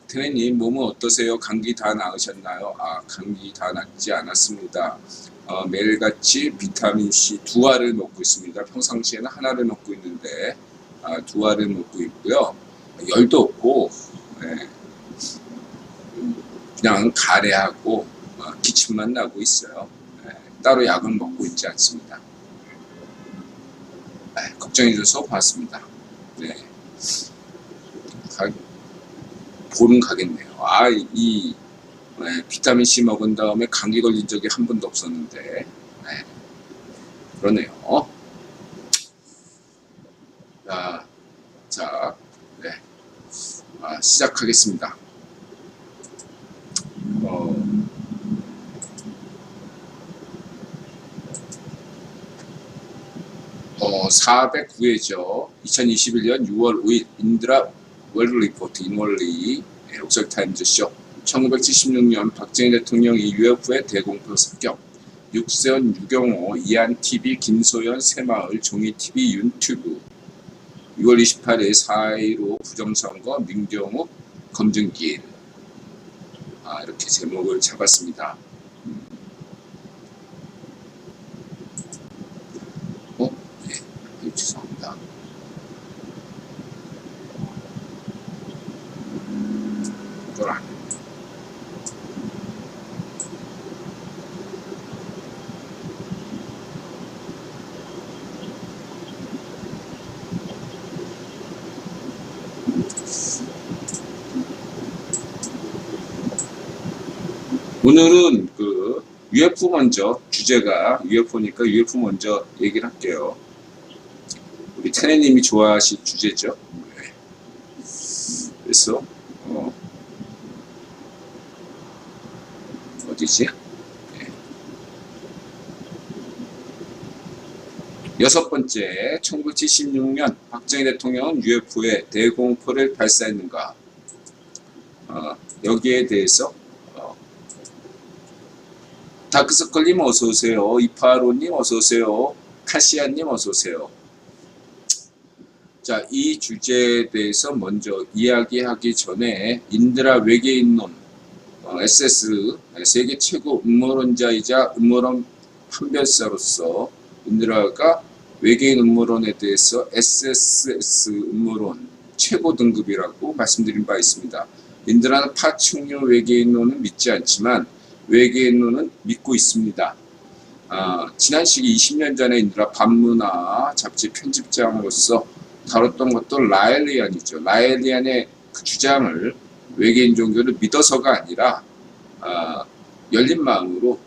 태회님 몸은 어떠세요? 감기 다 나으셨나요? 감기 다 낫지 않았습니다. 매일같이 비타민C 2알을 먹고 있습니다. 평상시에는 하나를 먹고 있는데 2알을 먹고 있고요. 열도 없고 그냥 가래하고 기침만 나고 있어요. 따로 약은 먹고 있지 않습니다. 걱정해줘서 고맙습니다. 보름 가겠네요. 이 비타민C 먹은 다음에 감기 걸린 적이 한 번도 없었는데 그러네요. 자, 시작하겠습니다. 409회죠. 2021년 6월 5일 인드라 월드 리포트 인월리 옥설타임즈 쇼. 1976년 박정희 대통령이 UFO의 대공포 습격. 육세원 유경호 이한TV 김소연 새마을 종이TV 윤튜브. 6월 28일 4.15 부정선거 민경욱 검증기일. 이렇게 제목을 잡았습니다. 죄송합니다. 이걸 안 했네. 오늘은 UFO 먼저, 주제가 UFO니까 UFO 먼저 얘기를 할게요. 우리 태네님이 좋아하실 주제죠. 그래서 어디지? 여섯 번째, 1976년 박정희 대통령은 UFO에 대공포를 발사했는가? 여기에 대해서 다크서클님 어서오세요. 이파로님 어서오세요. 카시아님 어서오세요. 자, 이 주제에 대해서 먼저 이야기하기 전에 인드라 외계인론 SS 세계 최고 음모론자이자 음모론 판별사로서 인드라가 외계인 음모론에 대해서 SSS 음모론 최고 등급이라고 말씀드린 바 있습니다. 인드라는 파충류 외계인론은 믿지 않지만 외계인론은 믿고 있습니다. 지난 시기 20년 전에 인드라 반문화 잡지 편집장으로서 다뤘던 것도 라엘리안이죠. 라엘리안의 그 주장을 외계인 종교를 믿어서가 아니라 열린 마음으로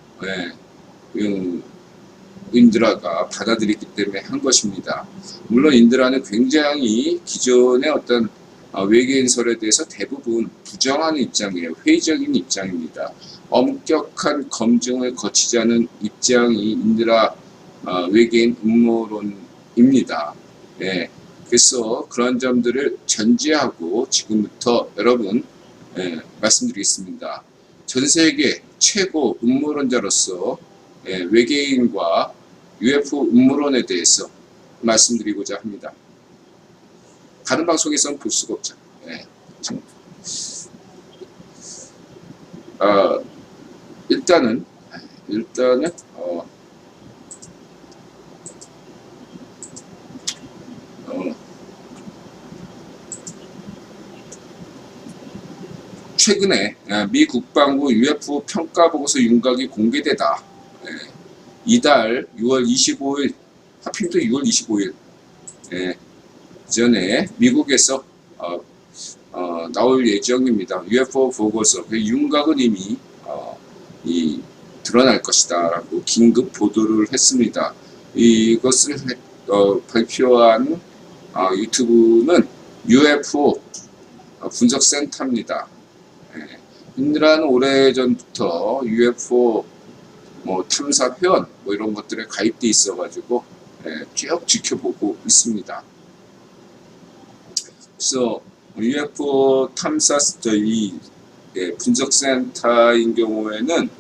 인드라가 받아들였기 때문에 한 것입니다. 물론 인드라는 굉장히 기존의 어떤 외계인설에 대해서 대부분 부정하는 입장이에요. 회의적인 입장입니다. 엄격한 검증을 거치지 않은 입장이 인드라 외계인 음모론입니다. 그래서 그런 점들을 전제하고 지금부터 여러분 말씀드리겠습니다. 전 세계 최고 음모론자로서 외계인과 UFO 음모론에 대해서 말씀드리고자 합니다. 다른 방송에서는 볼 수가 없죠. 일단은 최근에 미 국방부 UFO 평가보고서 윤곽이 공개되다. 이달 6월 25일 하필 또 6월 25일 전에 미국에서 나올 예정입니다. UFO 보고서. 윤곽은 이미 드러날 것이다 라고 긴급 보도를 했습니다. 이것을 발표한 유튜브는 UFO 분석센터입니다. 인드라는 오래전부터 UFO 탐사 회원 이런 것들에 가입돼 있어 가지고 쭉 지켜보고 있습니다. 그래서 UFO 탐사 이 분석센터인 경우에는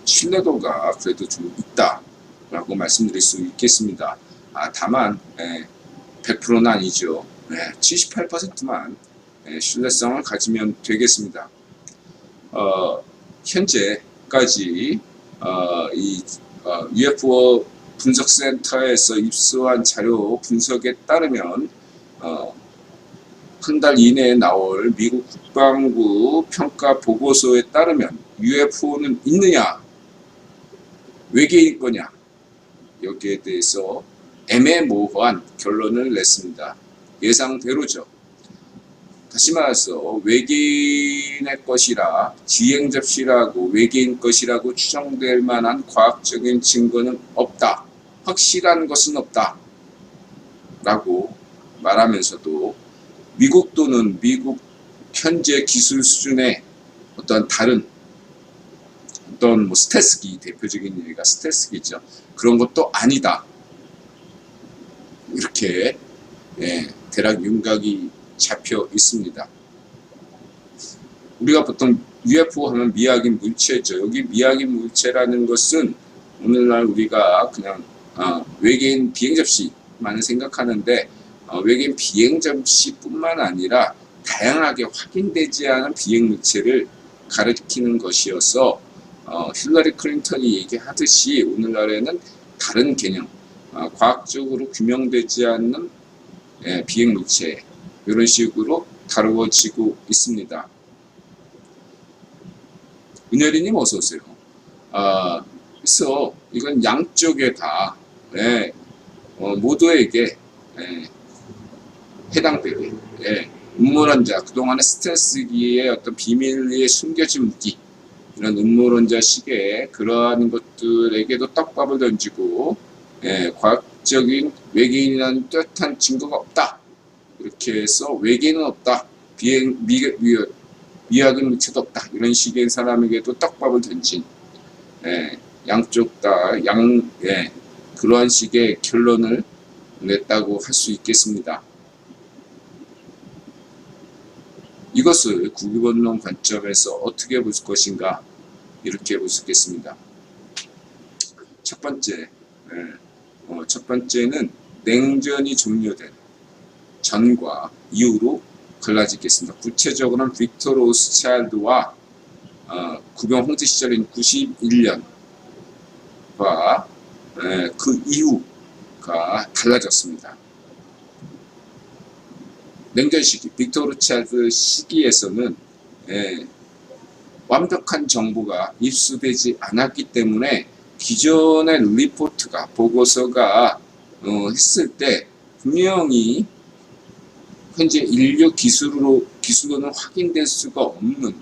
신뢰도가 그래도 좀 있다라고 말씀드릴 수 있겠습니다. 다만 100%는 아니죠. 78%만 신뢰성을 가지면 되겠습니다. 현재까지 UFO 분석센터에서 입수한 자료 분석에 따르면 한 달 이내에 나올 미국 국방부 평가 보고서에 따르면 UFO는 있느냐, 외계인 거냐, 여기에 대해서 애매모호한 결론을 냈습니다. 예상대로죠. 다시 말해서 외계인의 것이라, 지행 접시라고 외계인 것이라고 추정될 만한 과학적인 증거는 없다. 확실한 것은 없다. 라고 말하면서도 미국 또는 미국 현재 기술 수준의 어떤 다른 어떤 스텔스기, 대표적인 얘기가 스텔스기죠. 그런 것도 아니다. 이렇게 대략 윤곽이 잡혀 있습니다. 우리가 보통 UFO 하면 미확인 물체죠. 여기 미확인 물체라는 것은 오늘날 우리가 그냥 외계인 비행 접시만 생각하는데 외계인 비행 접시뿐만 아니라 다양하게 확인되지 않은 비행 물체를 가리키는 것이어서 힐러리 클린턴이 얘기하듯이 오늘날에는 다른 개념, 과학적으로 규명되지 않는 비행 물체 이런 식으로 다루어지고 있습니다. 은혜리님 어서 오세요. 그래서 이건 양쪽에 다 모두에게 해당되게 음모론자, 그동안의 스텔스기의 어떤 비밀리에 숨겨진 무기, 이런 음모론자식의 그러한 것들에게도 떡밥을 던지고 과학적인 외계인이라는 뚜렷한 증거가 없다. 이렇게 해서 외계인은 없다. 미확인 물체도 없다. 이런 식의 사람에게도 떡밥을 던진 양쪽 다 그러한 식의 결론을 냈다고 할 수 있겠습니다. 이것을 구기본론 관점에서 어떻게 볼 것인가, 이렇게 볼 수 있겠습니다. 첫 번째는 냉전이 종료된 전과 이후로 갈라지겠습니다. 구체적으로는 빅터 로스차일드와 구병 홍제 시절인 91년과 그 이후가 달라졌습니다. 냉전 시기, 빅터 로스차일드 시기에서는 완벽한 정보가 입수되지 않았기 때문에 기존의 리포트가, 보고서가 했을 때 분명히 현재 인류 기술로는 확인될 수가 없는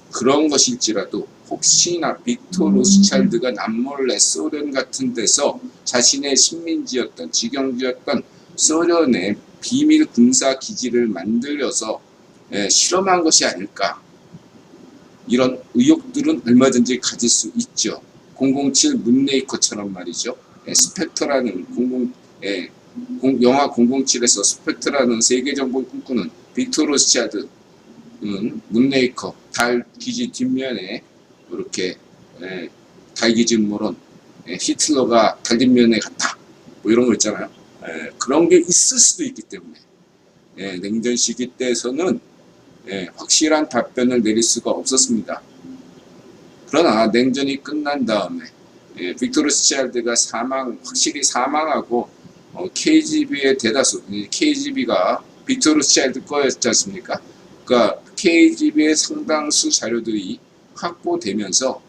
그런 것일지라도 혹시나 빅터 로스차일드가 남몰래 소련 같은 데서 자신의 식민지였던, 직영지였던 소련의 비밀 군사 기지를 만들어서 실험한 것이 아닐까, 이런 의혹들은 얼마든지 가질 수 있죠. 007 문레이커처럼 말이죠. 스펙터라는 영화 007에서 스펙터라는 세계 정보를 꿈꾸는 빅터 로스차일드는 문레이커 달 기지 뒷면에 이렇게 달 기지 음모론, 히틀러가 달 뒷면에 갔다, 뭐 이런 거 있잖아요. 그런 게 있을 수도 있기 때문에 냉전 시기 때에서는 확실한 답변을 내릴 수가 없었습니다. 그러나 냉전이 끝난 다음에 빅터 로스차일드가 확실히 사망하고 KGB의 대다수, KGB가 빅터 로스차일드 거였지 않습니까? 그러니까 KGB의 상당수 자료들이 확보되면서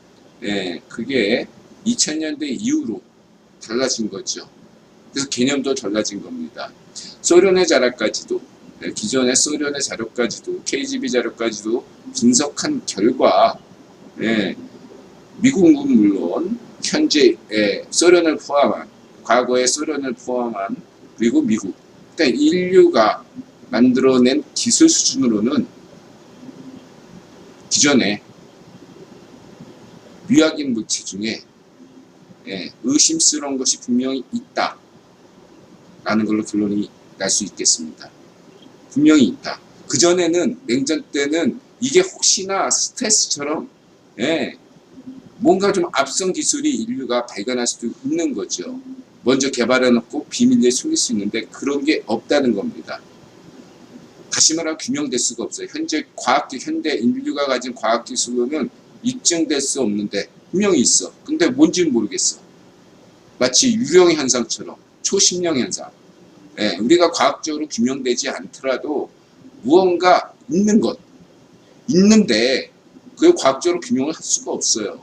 그게 2000년대 이후로 달라진 거죠. 그래서 개념도 달라진 겁니다. 소련의 자료까지도, 기존의 소련의 자료까지도, KGB 자료까지도 분석한 결과 미국은 물론 현재 소련을 포함한, 과거의 소련을 포함한, 그리고 미국, 그러니까 인류가 만들어낸 기술 수준으로는 기존의 미확인 물체 중에 의심스러운 것이 분명히 있다 라는 걸로 결론이 날 수 있겠습니다. 분명히 있다. 그전에는, 냉전 때는 이게 혹시나 스텔스처럼 뭔가 좀 앞선 기술이 인류가 발견할 수도 있는 거죠. 먼저 개발해놓고 비밀리에 숨길 수 있는데 그런 게 없다는 겁니다. 다시 말하면 규명될 수가 없어요. 현재 현대 인류가 가진 과학 기술로는 입증될 수 없는데 분명히 있어. 근데 뭔지는 모르겠어. 마치 유령 현상처럼 초심령 현상. 예, 우리가 과학적으로 규명되지 않더라도 무언가 있는 것, 있는데 그걸 과학적으로 규명을 할 수가 없어요.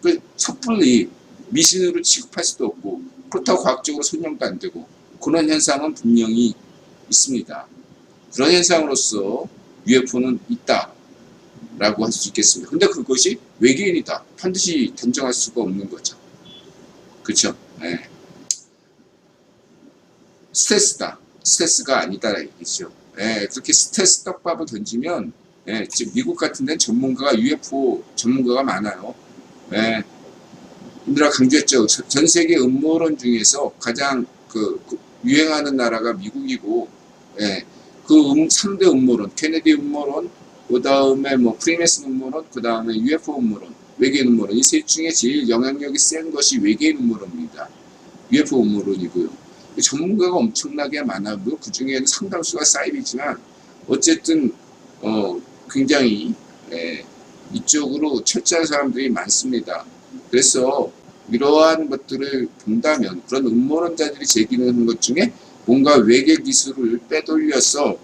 그 섣불리 미신으로 취급할 수도 없고 그렇다고 과학적으로 설명도 안 되고 그런 현상은 분명히 있습니다. 그런 현상으로서 UFO는 있다라고 할 수 있겠습니다. 근데 그것이 외계인이다. 반드시 단정할 수가 없는 거죠. 그렇죠? 네. 스트레스다. 스트레스가 아니다 얘기죠. 예, 그렇게 스트레스 떡밥을 던지면 지금 미국 같은 데는 전문가가 UFO 전문가가 많아요. 예, 인드라 강조했죠. 전 세계 음모론 중에서 가장 유행하는 나라가 미국이고, 예, 그 3대 음모론, 케네디 음모론, 그 다음에 뭐 프리메슨 음모론, 그 다음에 UFO 음모론, 외계인 음모론, 이 셋 중에 제일 영향력이 센 것이 외계인 음모론입니다. UFO 음모론이고요. 전문가가 엄청나게 많아도 그 중에는 상당수가 사이비지만 어쨌든 굉장히 이쪽으로 철저한 사람들이 많습니다. 그래서 이러한 것들을 본다면 그런 음모론자들이 제기하는 것 중에 뭔가 외계 기술을 빼돌려서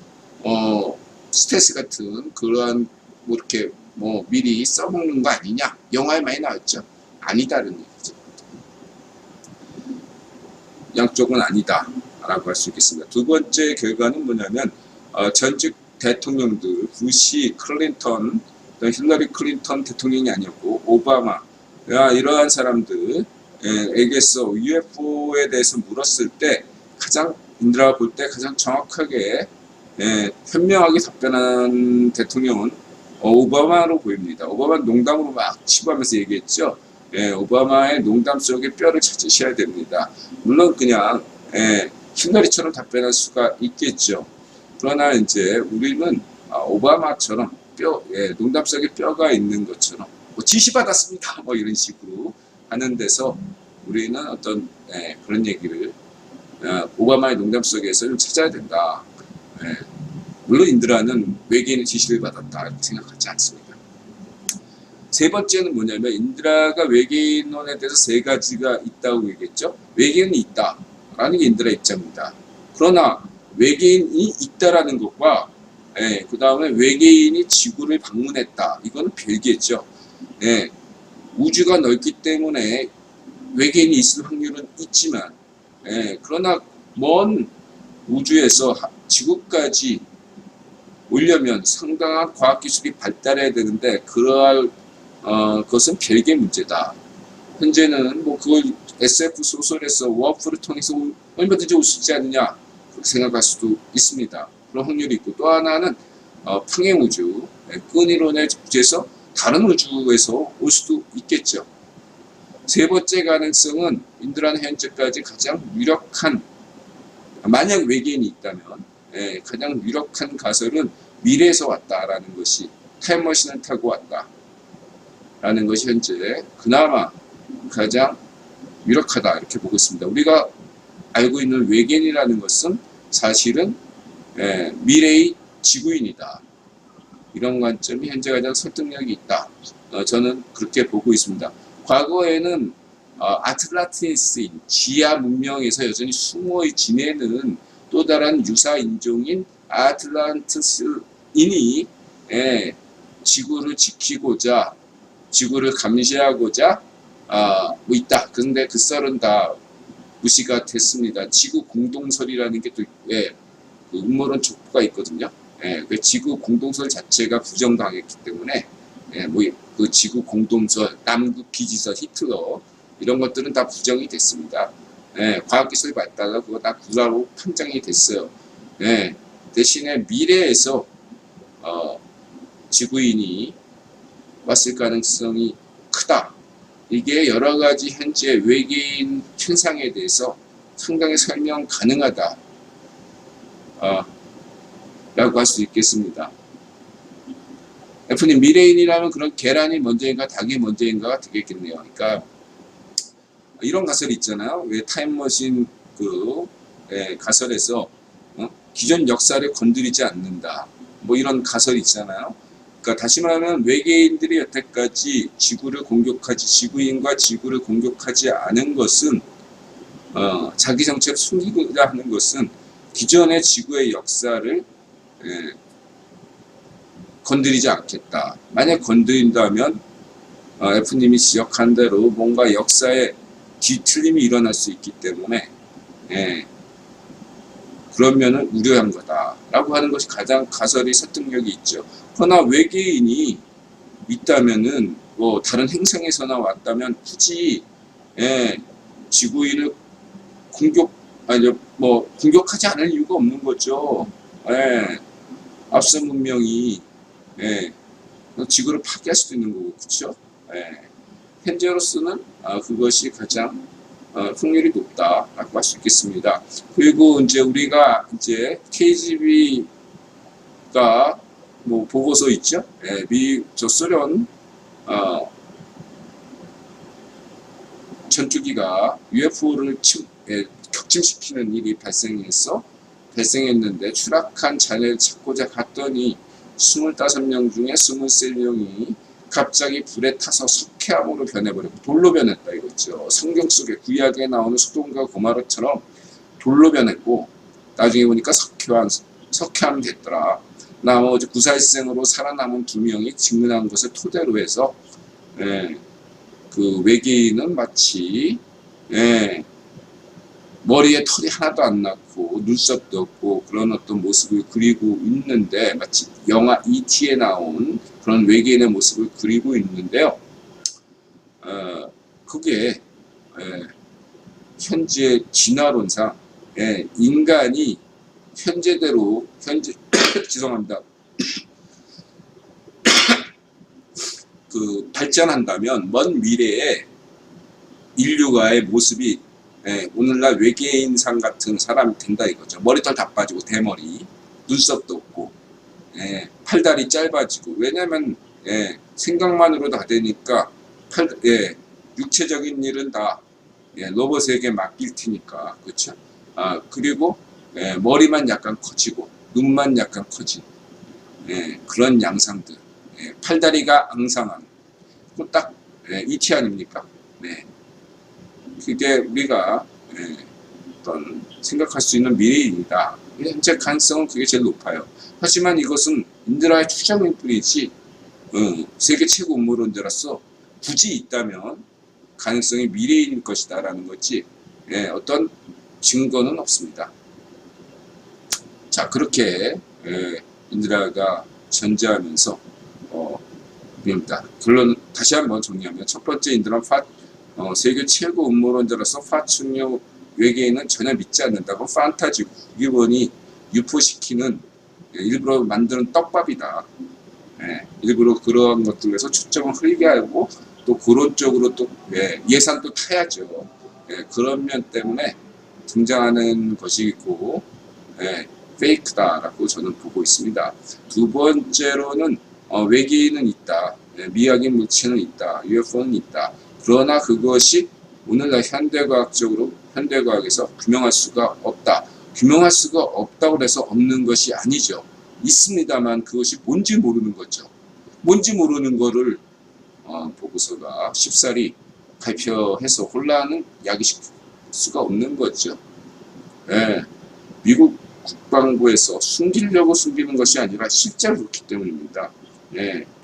스텔스 같은 그러한 뭐 이렇게 뭐 미리 써먹는 거 아니냐, 영화에 많이 나왔죠. 아니다는 얘기죠. 양쪽은 아니다 라고 할 수 있겠습니다. 두 번째 결과는 뭐냐면 전직 대통령들 부시, 클린턴, 힐러리 클린턴 대통령이 아니었고 오바마 이러한 사람들에게서 UFO에 대해서 물었을 때 가장 인드라가 볼 때 가장 정확하게 현명하게 답변한 대통령은 오바마로 보입니다. 오바마는 농담으로 막 치부하면서 얘기했죠. 오바마의 농담 속에 뼈를 찾으셔야 됩니다. 물론 그냥 힐러리처럼 답변할 수가 있겠죠. 그러나 이제 우리는 오바마처럼 농담 속에 뼈가 있는 것처럼 뭐 지시받았습니다. 뭐 이런 식으로 하는 데서 우리는 어떤 그런 얘기를 오바마의 농담 속에서 좀 찾아야 된다. 물론 인드라는 외계인의 지시를 받았다 이렇게 생각하지 않습니다. 세 번째는 뭐냐면 인드라가 외계인론에 대해서 세 가지가 있다고 얘기했죠. 외계인이 있다라는 게 인드라 입장입니다. 그러나 외계인이 있다라는 것과 그 다음에 외계인이 지구를 방문했다. 이거는 별개죠. 우주가 넓기 때문에 외계인이 있을 확률은 있지만 그러나 먼 우주에서 지구까지 오려면 상당한 과학기술이 발달해야 되는데 그러할 그것은 별개 문제다. 현재는 뭐 그걸 SF 소설에서 워프를 통해서 얼마든지 올 수 있지 않느냐 그렇게 생각할 수도 있습니다. 그런 확률이 있고 또 하나는 평행우주, 끈이론의 우주에서 다른 우주에서 올 수도 있겠죠. 세 번째 가능성은 인드라는 현재까지 가장 유력한 만약 외계인이 있다면 가장 유력한 가설은 미래에서 왔다라는 것이 타임머신을 타고 왔다라는 것이 현재 그나마 가장 유력하다 이렇게 보고 있습니다. 우리가 알고 있는 외계인이라는 것은 사실은 미래의 지구인이다. 이런 관점이 현재 가장 설득력이 있다. 저는 그렇게 보고 있습니다. 과거에는 아틀란티스인 지하 문명에서 여전히 숨어 지내는 또 다른 유사 인종인 아틀란티스인이 지구를 지키고자 지구를 감시하고자 뭐 있다. 그런데 그 썰은 다 무시가 됐습니다. 지구 공동설이라는 게 또 그 음모론 족보가 있거든요. 그 지구 공동설 자체가 부정당했기 때문에 뭐 그 지구 공동설, 남극 기지설, 히틀러 이런 것들은 다 부정이 됐습니다. 과학기술이 발달하다 그거 다 구라로 판정이 됐어요. 대신에 미래에서 지구인이 왔을 가능성이 크다. 이게 여러 가지 현재 외계인 현상에 대해서 상당히 설명 가능하다. 라고 할 수 있겠습니다. F님, 미래인이라면 그런 계란이 먼저인가 닭이 먼저인가가 되겠겠네요. 그러니까 이런 가설이 있잖아요. 왜 타임머신 가설에서 기존 역사를 건드리지 않는다. 뭐 이런 가설이 있잖아요. 그러니까 다시 말하면 외계인들이 여태까지 지구인과 지구를 공격하지 않은 것은 자기 정체를 숨기고자 하는 것은 기존의 지구의 역사를 건드리지 않겠다. 만약 건드린다면 F님이 지적한 대로 뭔가 역사에 뒤틀림이 일어날 수 있기 때문에 그러면은 우려한 거다라고 하는 것이 가장 가설이 설득력이 있죠. 그러나 외계인이 있다면은 뭐 다른 행성에서나 왔다면 굳이 지구인을 공격하지 않을 이유가 없는 거죠. 앞서 문명이 지구를 파괴할 수도 있는 거고, 그렇죠? 현재로서는 그것이 가장 확률이 높다라고 할 수 있겠습니다. 그리고 이제 우리가 이제 KGB가 뭐 보고서 있죠? 소련 전투기가 UFO를 격침시키는 일이 발생했는데 추락한 잔해를 찾고자 갔더니 25명 중에 23명이 갑자기 불에 타서 석회암으로 변해버렸고 돌로 변했다 이거죠. 성경 속에 구약에 나오는 소돔과 고모라처럼 돌로 변했고 나중에 보니까 석회암 됐더라. 나머지 구살생으로 살아남은 2명이 증언한 것을 토대로 해서 그 외계인은 마치 머리에 털이 하나도 안 났고 눈썹도 없고 그런 어떤 모습을 그리고 있는데 마치 영화 E.T에 나온 그런 외계인의 모습을 그리고 있는데요. 그게 현재 진화론상 인간이 현재대로 죄송합니다. 그 발전한다면 먼 미래에 인류가의 모습이 오늘날 외계인상 같은 사람이 된다 이거죠. 머리털 다 빠지고 대머리, 눈썹도 없고 팔다리 짧아지고 왜냐면 생각만으로 다 되니까 육체적인 일은 다 로봇에게 맡길 테니까 그렇죠. 그리고 머리만 약간 커지고 눈만 약간 커진 그런 양상들, 팔다리가 앙상한 딱 E.T. 아닙니까? 그게 우리가 어떤 생각할 수 있는 미래입니다. 현재 가능성은 그게 제일 높아요. 하지만 이것은 인드라의 추정일 뿐이지 세계 최고 음모론자로서 굳이 있다면 가능성이 미래일 것이다 라는 거지 어떤 증거는 없습니다. 자, 그렇게 인드라가 전제하면서 입니다. 결론 다시 한번 정리하면 첫 번째 인드라는 세계 최고 음모론자로서 파충류 외계인은 전혀 믿지 않는다고 판타지고 일본이 유포시키는 일부러 만드는 떡밥이다. 일부러 그런 것들에서 초점을 흐리게 하고 또 그런 쪽으로 또 예산도 타야죠. 그런 면 때문에 등장하는 것이고 페이크다라고 저는 보고 있습니다. 두 번째로는 외계인은 있다. 미확인 물체는 있다. UFO는 있다. 그러나 그것이 오늘날 현대과학에서 규명할 수가 없다. 규명할 수가 없다고 해서 없는 것이 아니죠. 있습니다만 그것이 뭔지 모르는 거죠. 뭔지 모르는 거를 보고서가 쉽사리 발표해서 혼란을 야기시킬 수가 없는 거죠. 미국 국방부에서 숨기려고 숨기는 것이 아니라 실제로 그렇기 때문입니다.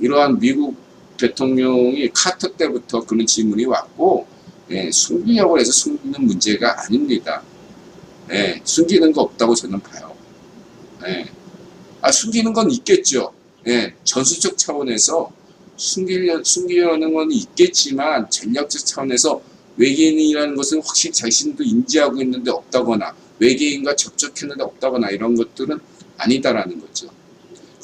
이러한 미국 대통령이 카터 때부터 그런 질문이 왔고 숨기려고 해서 숨기는 문제가 아닙니다. 숨기는 거 없다고 저는 봐요. 숨기는 건 있겠죠. 전술적 차원에서 숨기려는 건 있겠지만 전략적 차원에서 외계인이라는 것은 확실히 자신도 인지하고 있는데 없다거나 외계인과 접촉했는데 없다거나 이런 것들은 아니다라는 거죠.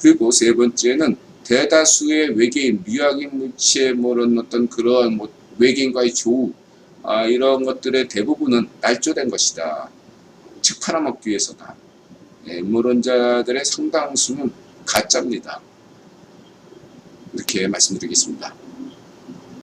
그리고 세 번째는 대다수의 외계인, 미확인 물체 어떤 그런 외계인과의 조우 이런 것들의 대부분은 날조된 것이다. 책 팔아먹기 위해서다. 음모론자들의 상당수는 가짜입니다. 이렇게 말씀드리겠습니다.